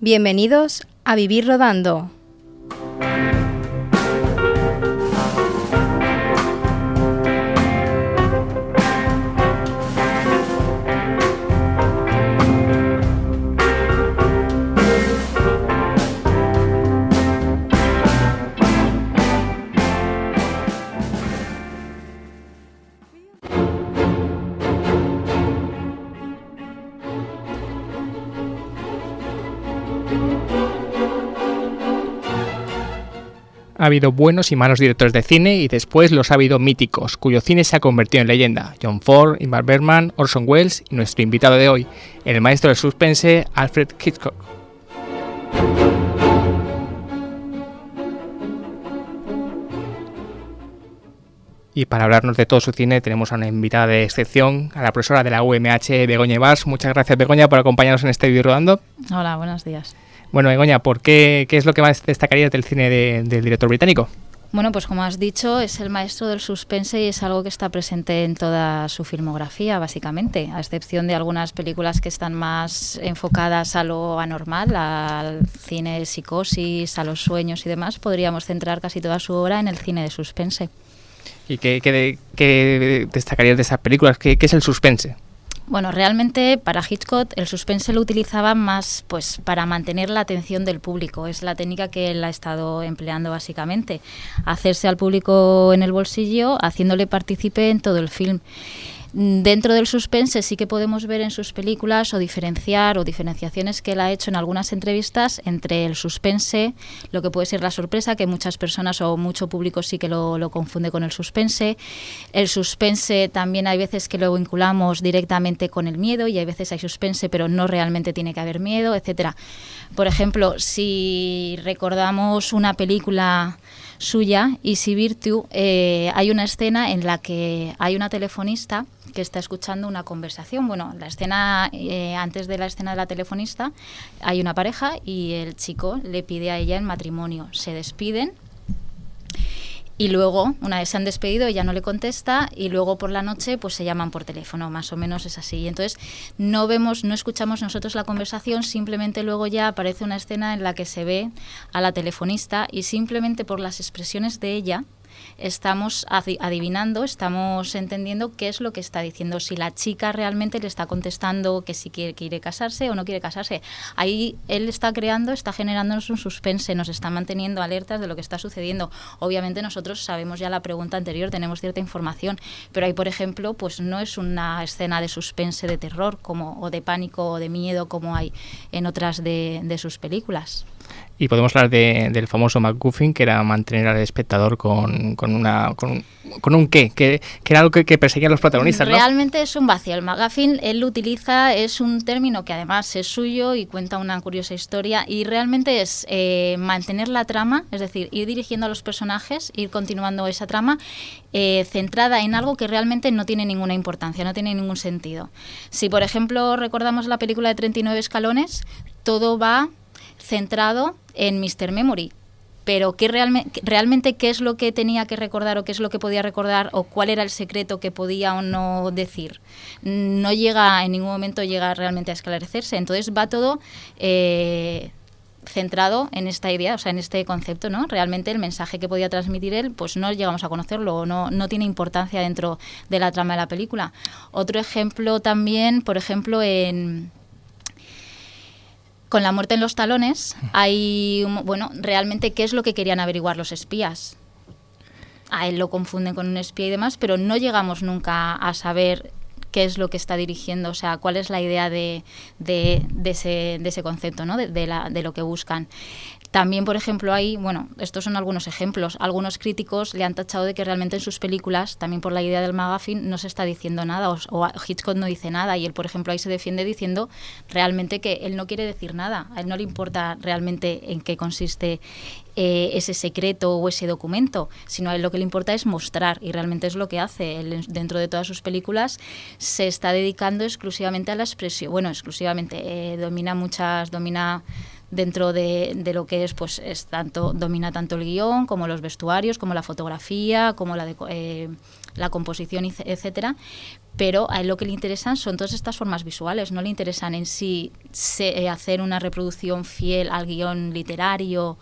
Bienvenidos a Vivir Rodando. Ha habido buenos y malos directores de cine y después los ha habido míticos, cuyo cine se ha convertido en leyenda. John Ford, Ingmar Bergman, Orson Welles y nuestro invitado de hoy, el maestro del suspense, Alfred Hitchcock. Y para hablarnos de todo su cine tenemos a una invitada de excepción, a la profesora de la UMH, Begoña Ibars. Muchas gracias, Begoña, por acompañarnos en este Vivir Rodando. Hola, buenos días. Bueno, Begoña, ¿qué es lo que más destacarías del cine del director británico? Bueno, pues como has dicho, es el maestro del suspense y es algo que está presente en toda su filmografía, básicamente, a excepción de algunas películas que están más enfocadas a lo anormal, al cine de psicosis, a los sueños y demás. Podríamos centrar casi toda su obra en el cine de suspense. ¿Y qué destacarías de esas películas? ¿Qué es el suspense? Bueno, realmente para Hitchcock el suspense lo utilizaba más pues para mantener la atención del público. Es la técnica que él ha estado empleando básicamente. Hacerse al público en el bolsillo, haciéndole partícipe en todo el film. Dentro del suspense sí que podemos ver en sus películas o diferenciaciones que él ha hecho en algunas entrevistas entre el suspense, lo que puede ser la sorpresa, que muchas personas o mucho público sí que lo confunde con el suspense. El suspense también hay veces que lo vinculamos directamente con el miedo y hay veces hay suspense pero no realmente tiene que haber miedo, etcétera. Por ejemplo, si recordamos una película suya, Easy Virtue, hay una escena en la que hay una telefonista que está escuchando una conversación. Bueno, la escena, antes de la escena de la telefonista, hay una pareja y el chico le pide a ella en matrimonio. Se despiden y luego, una vez se han despedido, ella no le contesta y luego por la noche pues se llaman por teléfono, más o menos es así. Y entonces no escuchamos nosotros la conversación, simplemente luego ya aparece una escena en la que se ve a la telefonista y simplemente por las expresiones de ella estamos adivinando, estamos entendiendo qué es lo que está diciendo, si la chica realmente le está contestando que si quiere casarse o no quiere casarse. Ahí él está generándonos un suspense, nos está manteniendo alertas de lo que está sucediendo. Obviamente nosotros sabemos ya la pregunta anterior, tenemos cierta información, pero ahí, por ejemplo, pues no es una escena de suspense, de terror o de pánico o de miedo como hay en otras de sus películas. Y podemos hablar del famoso MacGuffin, que era mantener al espectador con un qué, que era algo que perseguían los protagonistas, ¿no? Realmente es un vacío. El MacGuffin, él lo utiliza, es un término que además es suyo y cuenta una curiosa historia y realmente es mantener la trama, es decir, ir dirigiendo a los personajes, ir continuando esa trama centrada en algo que realmente no tiene ninguna importancia, no tiene ningún sentido. Si, por ejemplo, recordamos la película de 39 escalones, todo va centrado en Mr. Memory, pero realmente qué es lo que tenía que recordar o qué es lo que podía recordar o cuál era el secreto que podía o no decir, no llega, en ningún momento llega realmente a esclarecerse. Entonces va todo centrado en esta idea, o sea, en este concepto, ¿no? Realmente el mensaje que podía transmitir él, pues no llegamos a conocerlo o no tiene importancia dentro de la trama de la película. Otro ejemplo también, por ejemplo, con La muerte en los talones, hay, realmente, ¿qué es lo que querían averiguar los espías? A él lo confunden con un espía y demás, pero no llegamos nunca a saber qué es lo que está dirigiendo, o sea, cuál es la idea de ese concepto, ¿no? de lo que buscan. También, por ejemplo, estos son algunos ejemplos. Algunos críticos le han tachado de que realmente en sus películas, también por la idea del MacGuffin, no se está diciendo nada, o Hitchcock no dice nada, y él, por ejemplo, ahí se defiende diciendo realmente que él no quiere decir nada, a él no le importa realmente en qué consiste ese secreto o ese documento, sino a él lo que le importa es mostrar, y realmente es lo que hace. Él, dentro de todas sus películas, se está dedicando exclusivamente a la expresión, domina dentro de lo que es, pues domina tanto el guión como los vestuarios, como la fotografía, como la composición, etcétera, pero a él lo que le interesan son todas estas formas visuales, no le interesan en sí hacer una reproducción fiel al guión literario,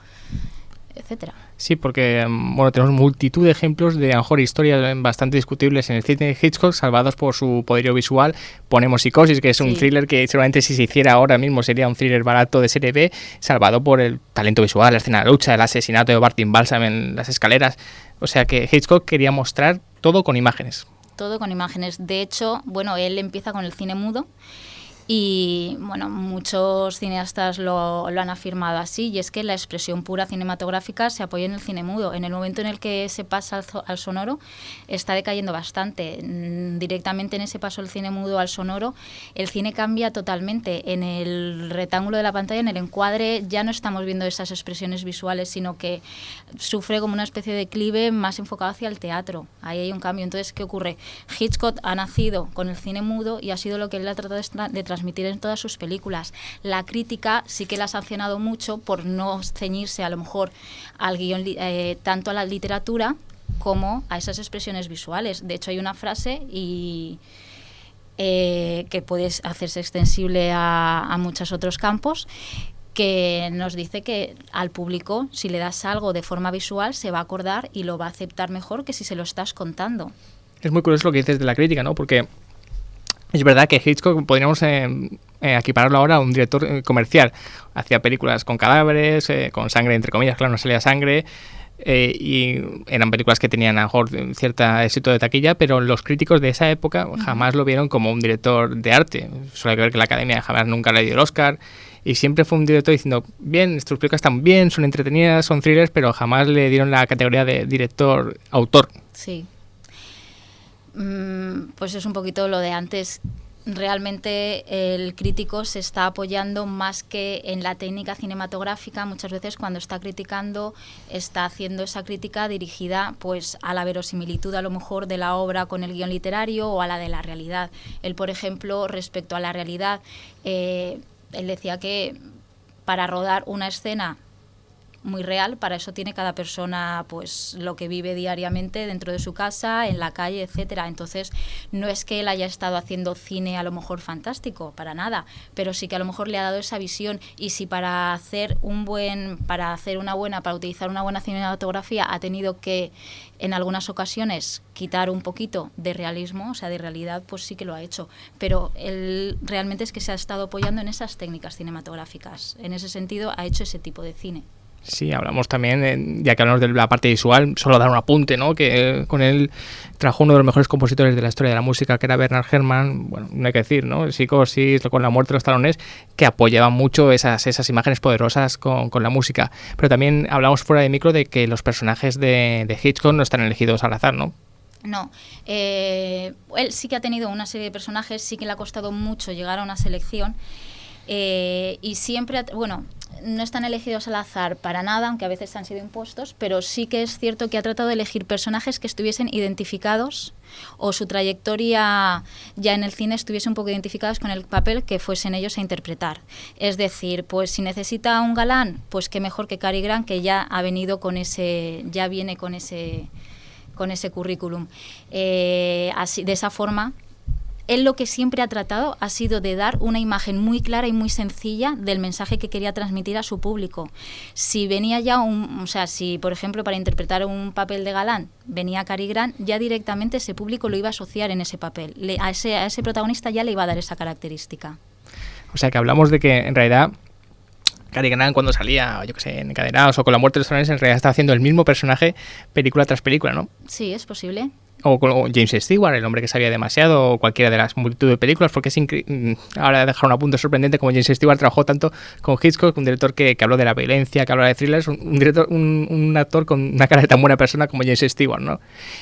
etcétera. Sí, porque bueno, tenemos multitud de ejemplos de, a lo mejor, historias bastante discutibles en el cine de Hitchcock, salvados por su poderío visual. Ponemos Psicosis, que es un thriller que seguramente si se hiciera ahora mismo sería un thriller barato de serie B, salvado por el talento visual, la escena de lucha, el asesinato de Martin Balsam en las escaleras. O sea que Hitchcock quería mostrar todo con imágenes. Todo con imágenes. De hecho, bueno, él empieza con el cine mudo. Y bueno, muchos cineastas lo han afirmado así, y es que la expresión pura cinematográfica se apoya en el cine mudo. En el momento en el que se pasa al sonoro, está decayendo bastante. Directamente en ese paso del cine mudo al sonoro, el cine cambia totalmente. En el rectángulo de la pantalla, en el encuadre, ya no estamos viendo esas expresiones visuales, sino que sufre como una especie de declive más enfocado hacia el teatro. Ahí hay un cambio. Entonces, ¿qué ocurre? Hitchcock ha nacido con el cine mudo y ha sido lo que él ha tratado de transmitir en todas sus películas. La crítica sí que la ha sancionado mucho por no ceñirse a lo mejor al guión, tanto a la literatura como a esas expresiones visuales. De hecho, hay una frase que puede hacerse extensible a muchos otros campos, que nos dice que al público, si le das algo de forma visual, se va a acordar y lo va a aceptar mejor que si se lo estás contando. Es muy curioso lo que dices de la crítica, ¿no? Porque es verdad que Hitchcock podríamos equipararlo ahora a un director comercial. Hacía películas con cadáveres, con sangre, entre comillas, claro, no salía sangre, y eran películas que tenían a lo mejor cierto éxito de taquilla, pero los críticos de esa época jamás lo vieron como un director de arte. Solo hay que ver que la Academia jamás nunca le dio el Oscar, y siempre fue un director diciendo, bien, estas películas están bien, son entretenidas, son thrillers, pero jamás le dieron la categoría de director-autor. Sí. Pues es un poquito lo de antes. Realmente el crítico se está apoyando más que en la técnica cinematográfica. Muchas veces cuando está criticando, está haciendo esa crítica dirigida pues a la verosimilitud a lo mejor de la obra con el guión literario o a la de la realidad. Él, por ejemplo, respecto a la realidad, él decía que para rodar una escena muy real, para eso tiene cada persona pues lo que vive diariamente dentro de su casa, en la calle, etcétera. Entonces, no es que él haya estado haciendo cine a lo mejor fantástico, para nada, pero sí que a lo mejor le ha dado esa visión, y si para utilizar una buena cinematografía ha tenido que en algunas ocasiones quitar un poquito de realismo, o sea, de realidad, pues sí que lo ha hecho. Pero él realmente es que se ha estado apoyando en esas técnicas cinematográficas. En ese sentido, ha hecho ese tipo de cine. Sí, hablamos también, ya que hablamos de la parte visual, solo dar un apunte, ¿no? Que con él trajo uno de los mejores compositores de la historia de la música, que era Bernard Herrmann. Bueno, no hay que decir, ¿no? Psicosis, con la muerte de los talones, que apoyaba mucho esas imágenes poderosas con la música. Pero también hablamos fuera de micro de que los personajes de Hitchcock no están elegidos al azar, ¿no? No, él sí que ha tenido una serie de personajes, sí que le ha costado mucho llegar a una selección, y siempre, no están elegidos al azar para nada, aunque a veces han sido impuestos, pero sí que es cierto que ha tratado de elegir personajes que estuviesen identificados, o su trayectoria ya en el cine estuviese un poco identificados con el papel que fuesen ellos a interpretar. Es decir, pues si necesita un galán, pues qué mejor que Cary Grant, que ya ha venido viene con ese currículum. Así, de esa forma, él lo que siempre ha tratado ha sido de dar una imagen muy clara y muy sencilla del mensaje que quería transmitir a su público. Si venía ya si por ejemplo para interpretar un papel de galán venía Cary Grant, ya directamente ese público lo iba a asociar en ese papel. A ese protagonista ya le iba a dar esa característica. O sea que hablamos de que en realidad Cary Grant, cuando salía, yo que sé, en Encadenados o con La muerte de los talones, en realidad estaba haciendo el mismo personaje película tras película, ¿no? Sí, es posible. O James Stewart, el hombre que sabía demasiado, o cualquiera de las multitud de películas, porque es ahora dejar un apunte sorprendente como James Stewart trabajó tanto con Hitchcock, un director que habló de la violencia, que habló de thrillers, un actor con una cara de tan buena persona como James Stewart, ¿no?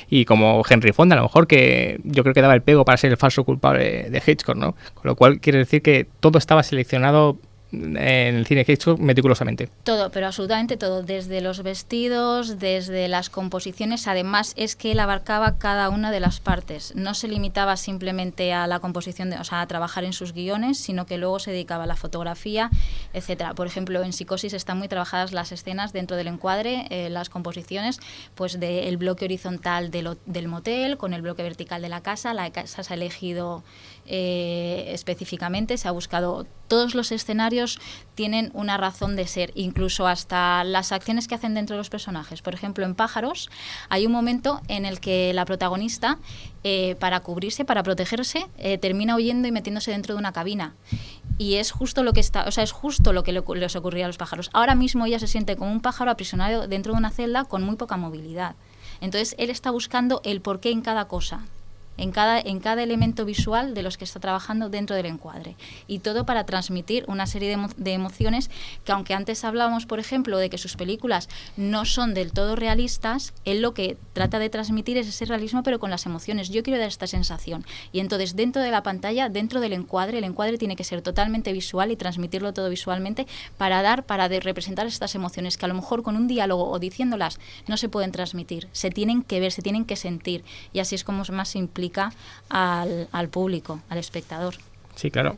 Y como Henry Fonda, a lo mejor, que yo creo que daba el pego para ser el falso culpable de Hitchcock, ¿no? Con lo cual quiere decir que todo estaba seleccionado en el cine Hitchcock meticulosamente. Todo, pero absolutamente todo, desde los vestidos, desde las composiciones. Además, es que él abarcaba cada una de las partes. No se limitaba simplemente a la composición, o sea, a trabajar en sus guiones, sino que luego se dedicaba a la fotografía, etcétera. Por ejemplo, en Psicosis están muy trabajadas las escenas dentro del encuadre, las composiciones, pues del bloque horizontal del motel con el bloque vertical de la casa. La casa se ha elegido específicamente, se ha buscado. Todos los escenarios tienen una razón de ser, incluso hasta las acciones que hacen dentro de los personajes. Por ejemplo, en Pájaros hay un momento en el que la protagonista, para cubrirse, para protegerse, termina huyendo y metiéndose dentro de una cabina. Y es justo lo que es justo lo que les ocurría a los pájaros. Ahora mismo ella se siente como un pájaro aprisionado dentro de una celda con muy poca movilidad. Entonces él está buscando el porqué en cada cosa, en cada elemento visual de los que está trabajando dentro del encuadre, y todo para transmitir una serie de emociones que, aunque antes hablábamos, por ejemplo, de que sus películas no son del todo realistas, él lo que trata de transmitir es ese realismo, pero con las emociones. Yo quiero dar esta sensación, y entonces dentro de la pantalla, dentro del encuadre, el encuadre tiene que ser totalmente visual y transmitirlo todo visualmente para representar estas emociones que a lo mejor con un diálogo o diciéndolas no se pueden transmitir, se tienen que ver, se tienen que sentir, y así es como más se implica al público, al espectador. Sí, claro.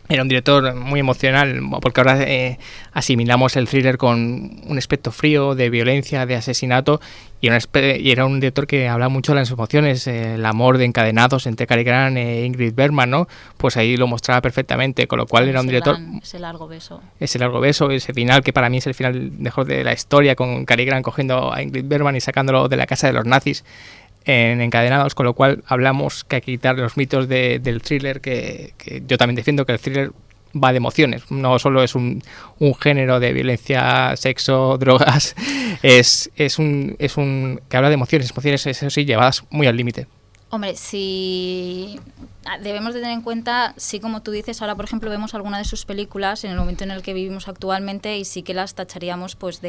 Era un director muy emocional, porque ahora asimilamos el thriller con un aspecto frío de violencia, de asesinato, y era un director que habla mucho de las emociones, el amor de Encadenados entre Cary Grant e Ingrid Bergman, ¿no? Pues ahí lo mostraba perfectamente, con lo cual era un director... Ese largo beso. Ese largo beso, ese final que para mí es el final mejor de la historia, con Cary Grant cogiendo a Ingrid Bergman y sacándolo de la casa de los nazis en Encadenados, con lo cual hablamos que hay que quitar los mitos del thriller, que yo también defiendo que el thriller va de emociones, no solo es un género de violencia, sexo, drogas, es un que habla de emociones, eso sí, llevadas muy al límite. Hombre, sí, debemos de tener en cuenta, sí, como tú dices, ahora por ejemplo vemos alguna de sus películas en el momento en el que vivimos actualmente y sí que las tacharíamos pues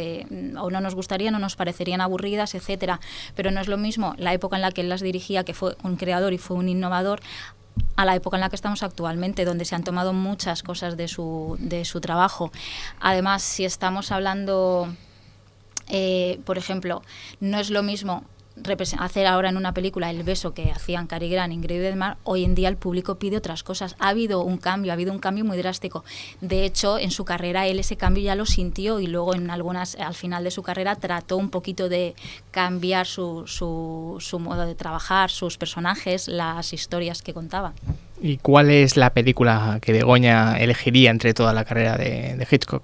o no nos gustarían o nos parecerían aburridas, etcétera, pero no es lo mismo la época en la que él las dirigía, que fue un creador y fue un innovador, a la época en la que estamos actualmente, donde se han tomado muchas cosas de su trabajo. Además, si estamos hablando, por ejemplo, no es lo mismo hacer ahora en una película el beso que hacían Cary Grant y Ingrid Bergman. Hoy en día el público pide otras cosas. Ha habido un cambio muy drástico. De hecho, en su carrera él ese cambio ya lo sintió, y luego al final de su carrera trató un poquito de cambiar su modo de trabajar, sus personajes, las historias que contaba. ¿Y cuál es la película que Begoña elegiría entre toda la carrera de Hitchcock?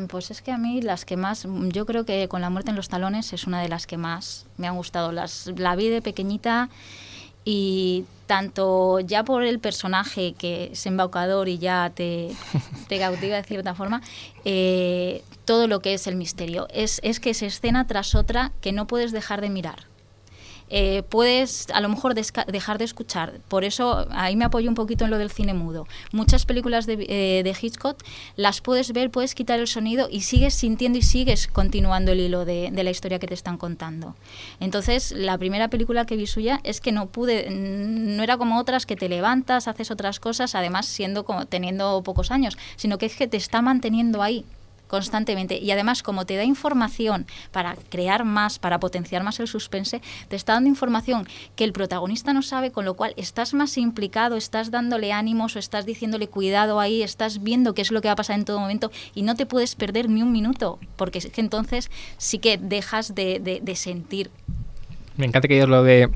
Pues es que a mí las que más, yo creo que Con la muerte en los talones es una de las que más me han gustado. La vi de pequeñita, y tanto ya por el personaje, que es embaucador y ya te cautiva de cierta forma, todo lo que es el misterio. Es que es escena tras otra que no puedes dejar de mirar. Puedes a lo mejor dejar de escuchar. Por eso ahí me apoyo un poquito en lo del cine mudo. Muchas películas de Hitchcock las puedes ver, puedes quitar el sonido y sigues sintiendo y sigues continuando el hilo de la historia que te están contando. Entonces, la primera película que vi suya es que no era como otras que te levantas, haces otras cosas, además teniendo pocos años, sino que es que te está manteniendo ahí constantemente, y además como te da información para crear más, para potenciar más el suspense, te está dando información que el protagonista no sabe, con lo cual estás más implicado, estás dándole ánimos o estás diciéndole cuidado ahí, estás viendo qué es lo que va a pasar en todo momento y no te puedes perder ni un minuto, porque es que entonces sí que dejas de sentir. Me encanta que digas lo de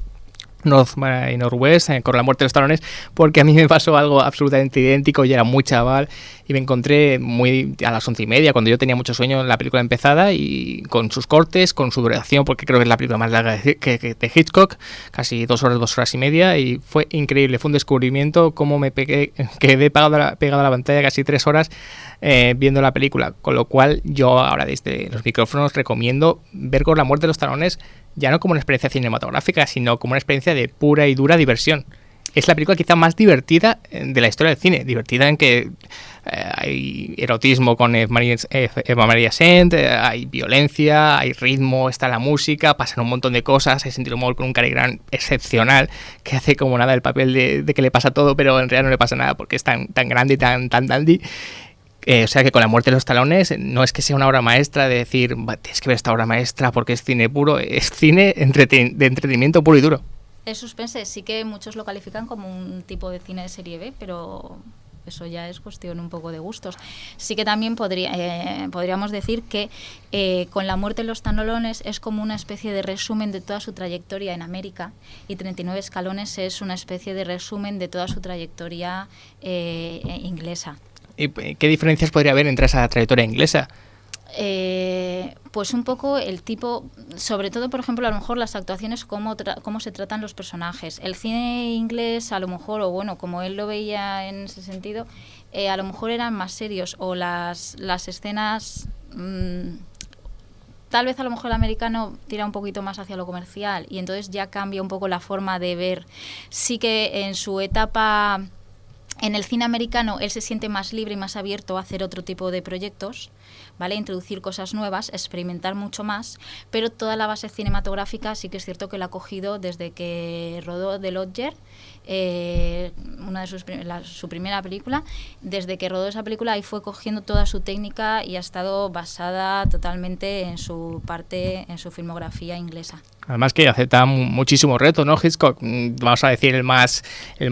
North y Northwest, Con la muerte de los talones, porque a mí me pasó algo absolutamente idéntico. Yo era muy chaval y me encontré a las 11:30, cuando yo tenía mucho sueño, en la película empezada, y con sus cortes, con su duración, porque creo que es la película más larga de Hitchcock, casi 2 horas y media, y fue increíble, fue un descubrimiento cómo quedé pegado a la pantalla casi 3 horas viendo la película, con lo cual yo ahora desde los micrófonos recomiendo ver Con la muerte de los talones, ya no como una experiencia cinematográfica, sino como una experiencia de pura y dura diversión. Es la película quizá más divertida de la historia del cine, divertida en que hay erotismo con Eva Maria Saint, hay violencia, hay ritmo, está la música, pasan un montón de cosas, hay sentido humor con un Cary Grant excepcional, que hace como nada el papel de que le pasa todo, pero en realidad no le pasa nada porque es tan grande y tan dandy. O sea que con La muerte de los talones no es que sea una obra maestra de decir, tienes que ver esta obra maestra porque es cine puro, es cine de entretenimiento puro y duro. Es suspense, sí que muchos lo califican como un tipo de cine de serie B, pero eso ya es cuestión un poco de gustos. Sí que también podríamos decir que con La muerte de los talones es como una especie de resumen de toda su trayectoria en América, y 39 escalones es una especie de resumen de toda su trayectoria inglesa. ¿Y qué diferencias podría haber entre esa trayectoria inglesa? Pues un poco el tipo, sobre todo, por ejemplo, a lo mejor las actuaciones, cómo se tratan los personajes. El cine inglés, a lo mejor, o bueno, como él lo veía en ese sentido, a lo mejor eran más serios, o las escenas... tal vez a lo mejor el americano tira un poquito más hacia lo comercial, y entonces ya cambia un poco la forma de ver. Sí que en su etapa... En el cine americano él se siente más libre y más abierto a hacer otro tipo de proyectos, ¿vale? Introducir cosas nuevas, experimentar mucho más, pero toda la base cinematográfica sí que es cierto que la ha cogido desde que rodó The Lodger, una de su primera película. Desde que rodó esa película ahí fue cogiendo toda su técnica y ha estado basada totalmente en su filmografía inglesa. Además que acepta muchísimos retos, ¿no? Hitchcock, vamos a decir el más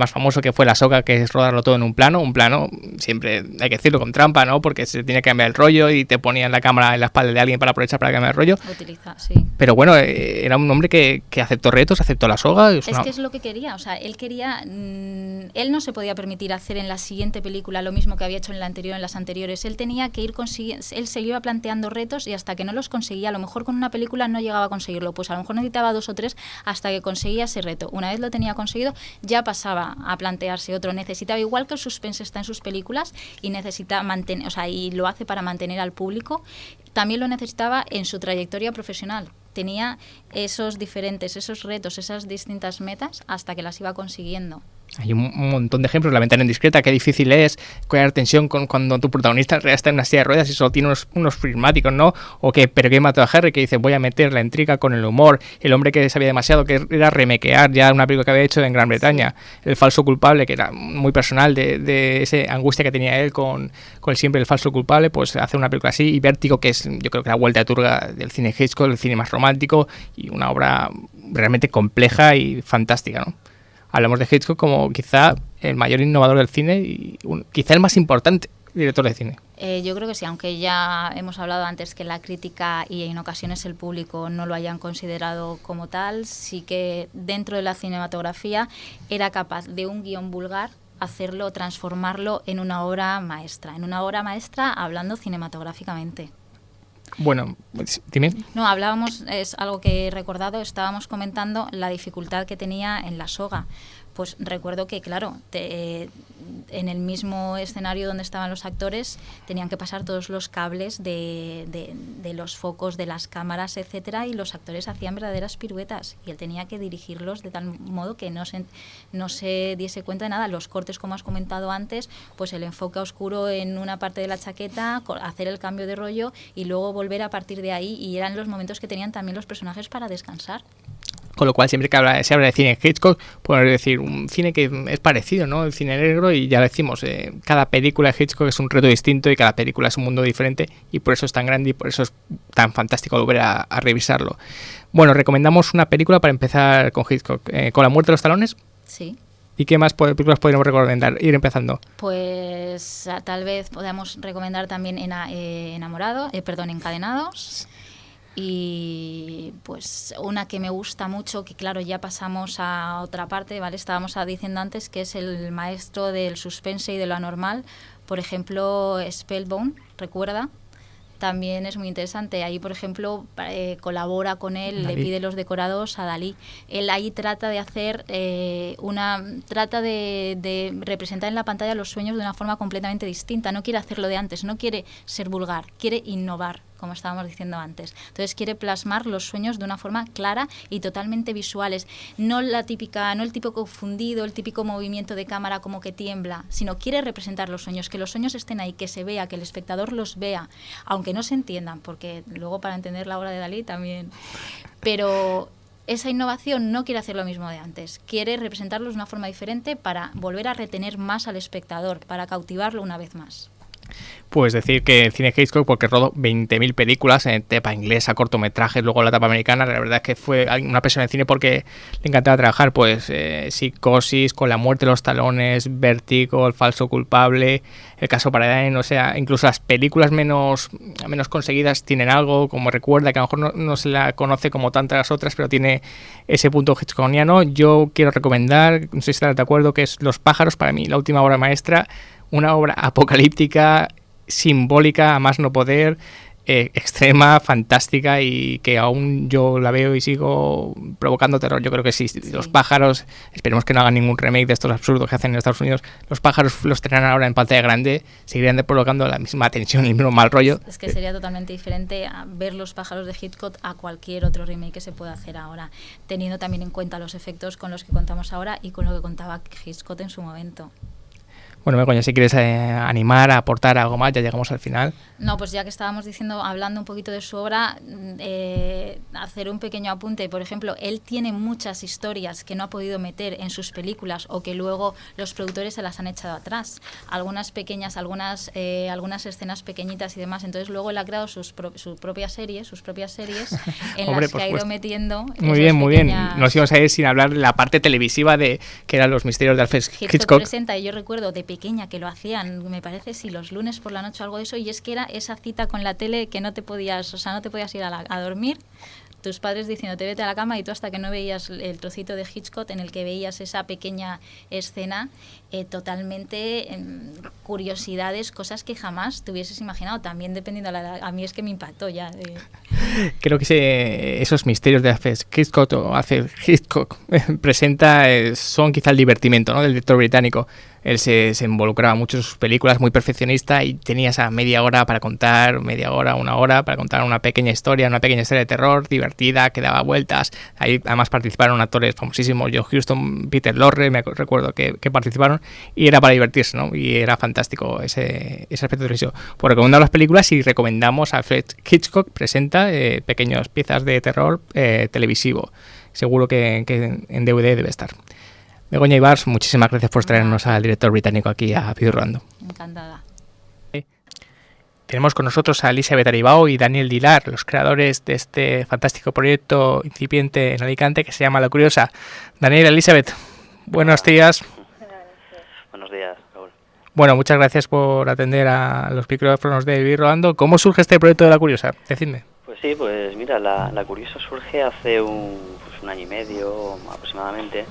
famoso, que fue La soga, que es rodarlo todo en un plano siempre hay que decirlo con trampa, ¿no? Porque se tiene que cambiar el rollo y te ponían la cámara en la espalda de alguien para aprovechar para cambiar el rollo. Sí. Pero bueno, era un hombre que aceptó retos, aceptó La soga. Que es lo que quería, o sea, él no se podía permitir hacer en la siguiente película lo mismo que había hecho en las anteriores. Él tenía que ir consiguiendo, él se iba planteando retos, y hasta que no los conseguía, a lo mejor con una película no llegaba a conseguirlo, pues a lo mejor necesitaba 2 o 3 hasta que conseguía ese reto. Una vez lo tenía conseguido, ya pasaba a plantearse otro. Necesitaba, igual que el suspense está en sus películas y necesita mantener, o sea, y lo hace para mantener al público, también lo necesitaba en su trayectoria profesional. Tenía esos retos, esas distintas metas, hasta que las iba consiguiendo. Hay un montón de ejemplos. La ventana indiscreta, qué difícil es crear tensión cuando tu protagonista está en una silla de ruedas y solo tiene unos prismáticos, ¿no? O que Pero qué mató a Harry, que dice, voy a meter la intriga con el humor. El hombre que sabía demasiado, que era remequear ya una película que había hecho en Gran Bretaña. Sí. El falso culpable, que era muy personal, de esa angustia que tenía él con siempre el falso culpable, pues hace una película así. Y Vértigo, que es, yo creo que la vuelta de turga del cine Hitchcock, el cine más romántico, y una obra realmente compleja y fantástica, ¿no? Hablamos de Hitchcock como quizá el mayor innovador del cine y quizá el más importante director de cine. Yo creo que sí, aunque ya hemos hablado antes que la crítica y en ocasiones el público no lo hayan considerado como tal, sí que dentro de la cinematografía era capaz de un guión vulgar hacerlo, transformarlo en una obra maestra. En una obra maestra hablando cinematográficamente. Bueno, dime. No, hablábamos, es algo que he recordado, estábamos comentando la dificultad que tenía en La soga. Pues recuerdo que, claro, en el mismo escenario donde estaban los actores tenían que pasar todos los cables de los focos, de las cámaras, etcétera, y los actores hacían verdaderas piruetas y él tenía que dirigirlos de tal modo que no se diese cuenta de nada. Los cortes, como has comentado antes, pues el enfoque oscuro en una parte de la chaqueta, hacer el cambio de rollo y luego volver a partir de ahí, y eran los momentos que tenían también los personajes para descansar. Con lo cual, siempre que se habla de cine Hitchcock, podemos decir un cine que es parecido, ¿no? El cine negro, y ya lo decimos, cada película de Hitchcock es un reto distinto y cada película es un mundo diferente, y por eso es tan grande y por eso es tan fantástico volver a revisarlo. Bueno, recomendamos una película para empezar con Hitchcock, con La muerte de los talones. Sí. ¿Y qué más películas podríamos recomendar? Ir empezando. Pues tal vez podamos recomendar también Encadenados. Y pues una que me gusta mucho, que claro, ya pasamos a otra parte, ¿vale? Estábamos diciendo antes que es el maestro del suspense y de lo anormal. Por ejemplo, Spellbound, ¿recuerda? También es muy interesante. Ahí, por ejemplo, colabora con él, Dalí. Le pide los decorados a Dalí. Él ahí trata de hacer trata de representar en la pantalla los sueños de una forma completamente distinta. No quiere hacerlo de antes, no quiere ser vulgar, quiere innovar, como estábamos diciendo antes. Entonces quiere plasmar los sueños de una forma clara y totalmente visuales. No el típico confundido, el típico movimiento de cámara como que tiembla, sino quiere representar los sueños, que los sueños estén ahí, que se vea, que el espectador los vea, aunque no se entiendan, porque luego para entender la obra de Dalí también. Pero esa innovación no quiere hacer lo mismo de antes, quiere representarlos de una forma diferente para volver a retener más al espectador, para cautivarlo una vez más. Pues decir que el cine Hitchcock, porque rodó 20.000 películas en etapa inglesa, cortometrajes, luego la etapa americana, la verdad es que fue una persona de cine porque le encantaba trabajar, pues Psicosis, Con la muerte de los talones, Vértigo, El falso culpable, El caso Paradine, o sea, incluso las películas menos conseguidas tienen algo, como Recuerda, que a lo mejor no se la conoce como tantas las otras, pero tiene ese punto hitchcockiano. Yo quiero recomendar, no sé si estarás de acuerdo, que es Los pájaros, para mí la última obra maestra, una obra apocalíptica, simbólica a más no poder, extrema, fantástica, y que aún yo la veo y sigo provocando terror. Yo creo que sí. Los pájaros, esperemos que no hagan ningún remake de estos absurdos que hacen en Estados Unidos. Los pájaros los tendrán ahora en pantalla grande, seguirían provocando la misma tensión y el mismo mal rollo. Es que sería totalmente diferente a ver Los pájaros de Hitchcock a cualquier otro remake que se pueda hacer ahora, teniendo también en cuenta los efectos con los que contamos ahora y con lo que contaba Hitchcock en su momento. Bueno, Begoña, si quieres animar, aportar algo más, ya llegamos al final. No, pues ya que estábamos hablando un poquito de su obra, hacer un pequeño apunte. Por ejemplo, él tiene muchas historias que no ha podido meter en sus películas o que luego los productores se las han echado atrás. Algunas pequeñas, algunas escenas pequeñitas y demás. Entonces luego él ha creado sus propias series en Hombre, las que ha ido metiendo. Muy bien. Nos íbamos a ir sin hablar de la parte televisiva de que eran Los misterios de Alfred Hitchcock. Presenta, y yo recuerdo de pequeña que lo hacían, me parece, los lunes por la noche o algo de eso, y es que era esa cita con la tele que no te podías ir a dormir, tus padres diciéndote vete a la cama, y tú hasta que no veías el trocito de Hitchcock en el que veías esa pequeña escena, totalmente curiosidades, cosas que jamás te hubieses imaginado, también dependiendo de la edad. A mí es que me impactó ya. Creo que esos misterios de Alfred Hitchcock presenta son quizá el divertimento, ¿no?, del director británico. Él se involucraba mucho en sus películas, muy perfeccionista, y tenía esa una hora para contar una pequeña historia de terror divertida que daba vueltas. Ahí además participaron actores famosísimos, John Huston, Peter Lorre, me recuerdo que participaron, y era para divertirse, ¿no? Y era fantástico ese aspecto televisivo. Pues recomendamos las películas y recomendamos a Alfred Hitchcock presenta pequeñas piezas de terror televisivo. Seguro que en DVD debe estar. Begoña Ibars, muchísimas gracias por traernos al director británico aquí a Vivid Rodando. Encantada. Tenemos con nosotros a Elisabet Aribao y Daniel Dilar, los creadores de este fantástico proyecto incipiente en Alicante que se llama La Curiosa. Daniel, Elisabet, buenos días. Buenos días, Raúl. Bueno, muchas gracias por atender a los micrófonos de Vivid Rodando. ¿Cómo surge este proyecto de La Curiosa? Decidme. Pues sí, pues mira, la Curiosa surge hace un año y medio aproximadamente,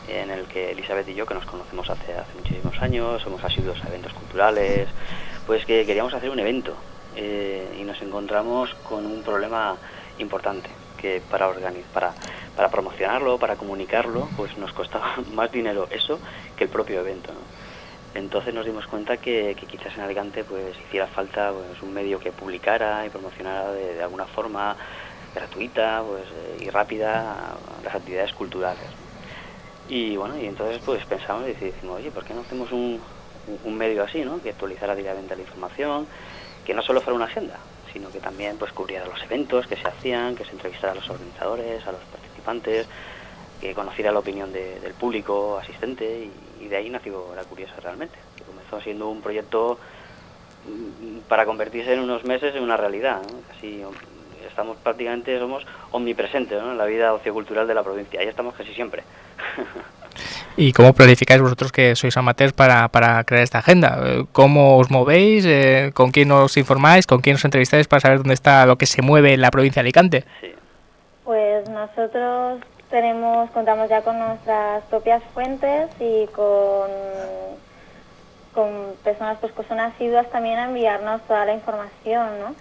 en el que Elisabet y yo, que nos conocemos hace muchísimos años, somos asiduos a eventos culturales, pues que queríamos hacer un evento y nos encontramos con un problema importante, que para promocionarlo, para comunicarlo, pues nos costaba más dinero eso que el propio evento, ¿no? Entonces nos dimos cuenta que quizás en Alicante pues hiciera falta pues un medio que publicara y promocionara de alguna forma gratuita pues y rápida las actividades culturales. Y bueno, y entonces pues pensamos y decimos, oye, ¿por qué no hacemos un medio así, ¿no?, que actualizara diariamente la información, que no solo fuera una agenda, sino que también pues cubriera los eventos que se hacían, que se entrevistara a los organizadores, a los participantes, que conociera la opinión del público asistente, y de ahí nació La Curiosa realmente, que comenzó siendo un proyecto para convertirse en unos meses en una realidad, ¿no? Casi somos omnipresentes, ¿no?, en la vida sociocultural de la provincia, ahí estamos casi siempre. ¿Y cómo planificáis vosotros, que sois amateurs, para crear esta agenda? ¿Cómo os movéis? ¿Con quién os informáis? ¿Con quién os entrevistáis para saber dónde está lo que se mueve en la provincia de Alicante? Sí. Pues nosotros contamos ya con nuestras propias fuentes y con personas pues que son asiduas también a enviarnos toda la información, ¿no?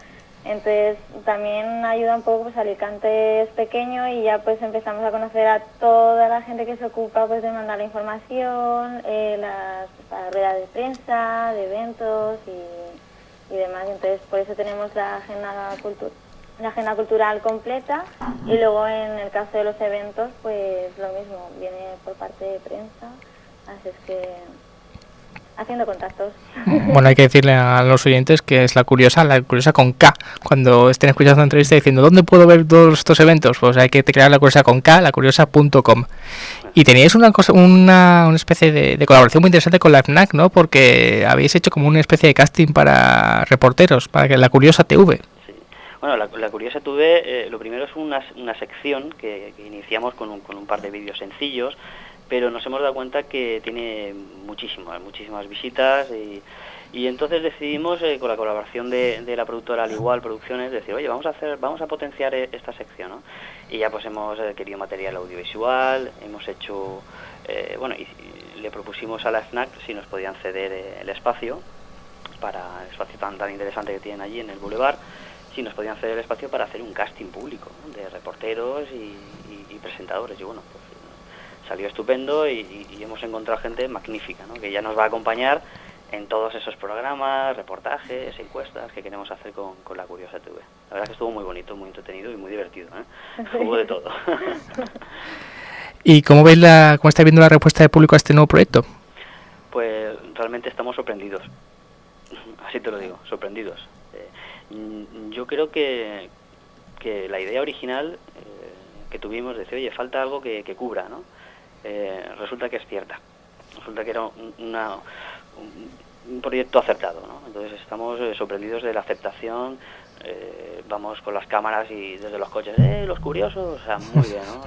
Entonces también ayuda un poco, pues Alicante es pequeño y ya pues empezamos a conocer a toda la gente que se ocupa pues de mandar la información, las ruedas de prensa, de eventos y demás. Entonces por eso tenemos la agenda cultural completa, y luego en el caso de los eventos pues lo mismo, viene por parte de prensa, así es que haciendo contactos. Bueno, hay que decirle a los oyentes que es La Curiosa con K. Cuando estén escuchando una entrevista diciendo ¿dónde puedo ver todos estos eventos? Pues hay que crear La Curiosa con K, lacuriosa.com. Y teníais una especie de colaboración muy interesante con la FNAC, ¿no? Porque habéis hecho como una especie de casting para reporteros, para que la Curiosa TV. Sí. Bueno, la Curiosa TV, lo primero es una sección que iniciamos con un par de vídeos sencillos, pero nos hemos dado cuenta que tiene muchísimas visitas y entonces decidimos, con la colaboración de la productora Al Igual Producciones, decir, oye, vamos a potenciar esta sección, ¿no? Y ya pues hemos querido material audiovisual, hemos hecho, y le propusimos a la FNAC si nos podían ceder el espacio, para el espacio tan interesante que tienen allí en el Boulevard, si nos podían ceder el espacio para hacer un casting público, ¿no? De reporteros y presentadores, y bueno, pues salió estupendo y hemos encontrado gente magnífica, ¿no? Que ya nos va a acompañar en todos esos programas, reportajes, encuestas que queremos hacer con la Curiosa TV. La verdad es que estuvo muy bonito, muy entretenido y muy divertido, ¿eh? Hubo de todo. ¿Y cómo estáis viendo la respuesta del público a este nuevo proyecto? Pues realmente estamos sorprendidos, así te lo digo, sorprendidos. Yo creo que la idea original que tuvimos de decir, oye, falta algo que cubra, ¿no? Resulta que es cierta, resulta que era un proyecto acertado, ¿no? Entonces estamos sorprendidos de la aceptación, vamos con las cámaras y desde los coches, los curiosos, o sea, muy bien, ¿no?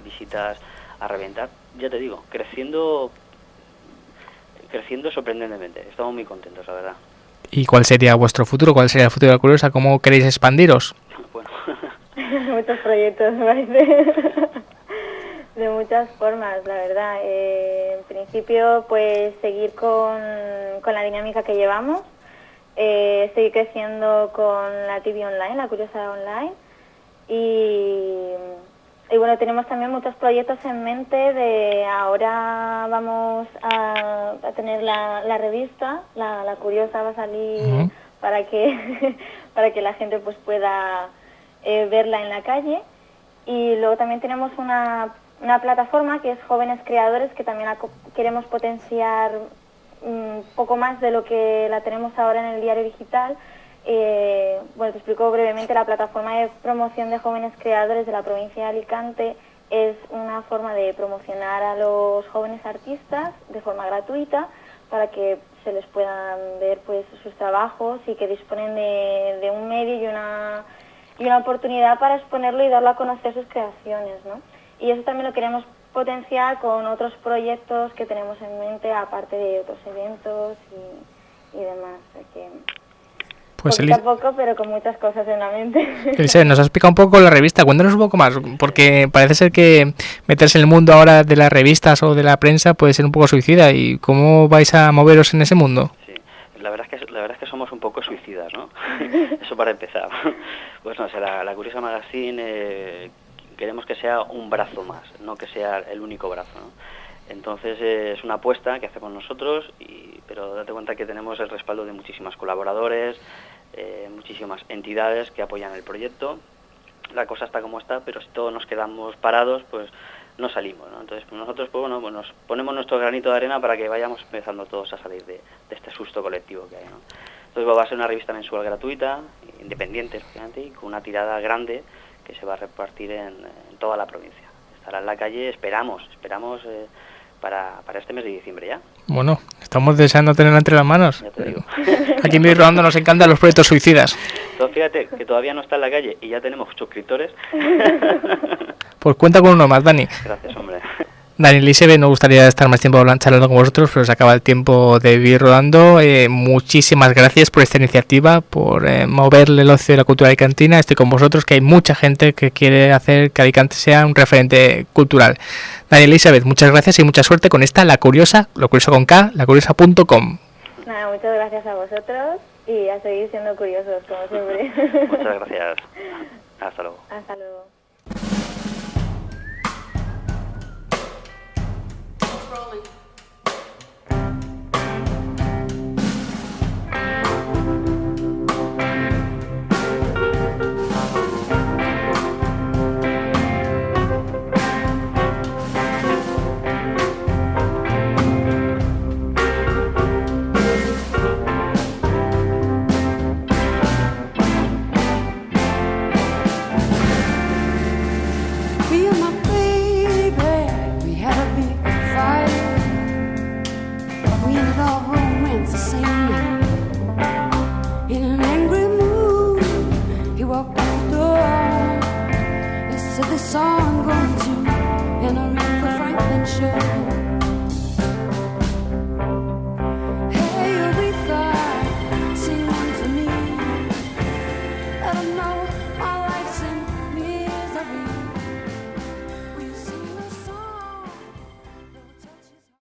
Visitas a reventar, ya te digo, creciendo sorprendentemente, estamos muy contentos, la verdad. ¿Y cuál sería vuestro futuro? ¿Cuál sería el futuro de la Curiosa? ¿Cómo queréis expandiros? Bueno. Muchos proyectos, me parece. De muchas formas, la verdad. En principio, pues seguir con la dinámica que llevamos, seguir creciendo con la TV Online, la Curiosa Online, y bueno, tenemos también muchos proyectos en mente. Ahora vamos a tener la revista, la Curiosa va a salir para que la gente pues pueda verla en la calle, y luego también tenemos una plataforma que es Jóvenes Creadores, que también queremos potenciar un poco más de lo que la tenemos ahora en el diario digital. Bueno, te explico brevemente. La plataforma de promoción de jóvenes creadores de la provincia de Alicante es una forma de promocionar a los jóvenes artistas de forma gratuita para que se les puedan ver pues sus trabajos, y que disponen de un medio y una oportunidad para exponerlo y darlo a conocer sus creaciones, ¿no? Y eso también lo queremos potenciar con otros proyectos que tenemos en mente, aparte de otros eventos y demás. Que pues poquito a poco, pero con muchas cosas en la mente. Elizabeth, nos has explicado un poco la revista. Cuéntanos un poco más, porque parece ser que meterse en el mundo ahora de las revistas o de la prensa puede ser un poco suicida. ¿Y cómo vais a moveros en ese mundo? Sí, la verdad es que somos un poco suicidas, ¿no? Eso para empezar. Pues no sé, la Curiosa Magazine queremos que sea un brazo más, no que sea el único brazo, ¿no? Entonces es una apuesta que hacemos nosotros, pero date cuenta que tenemos el respaldo de muchísimos colaboradores, muchísimas entidades que apoyan el proyecto. La cosa está como está, pero si todos nos quedamos parados, pues no salimos, ¿no? Entonces pues nosotros pues nos ponemos nuestro granito de arena para que vayamos empezando todos a salir de este susto colectivo que hay, ¿no? Entonces va a ser una revista mensual gratuita, independiente, obviamente, y con una tirada grande que se va a repartir en toda la provincia. Estará en la calle, esperamos para este mes de diciembre ya. Bueno, estamos deseando tenerla entre las manos. Ya te digo. Aquí en Luis Rodando nos encantan los proyectos suicidas. Entonces fíjate que todavía no está en la calle y ya tenemos suscriptores. Pues cuenta con uno más, Dani. Gracias, hombre. Dani, Elizabeth, nos gustaría estar más tiempo charlando con vosotros, pero se acaba el tiempo de Vivir Rodando. Muchísimas gracias por esta iniciativa, por mover el ocio de la cultura alicantina. Estoy con vosotros, que hay mucha gente que quiere hacer que Alicante sea un referente cultural. Dani, Elizabeth, muchas gracias y mucha suerte con esta La Curiosa, lo curioso con K, lacuriosa.com. Nada, muchas gracias a vosotros y a seguir siendo curiosos, como siempre. Muchas gracias. Hasta luego. Hasta luego. song.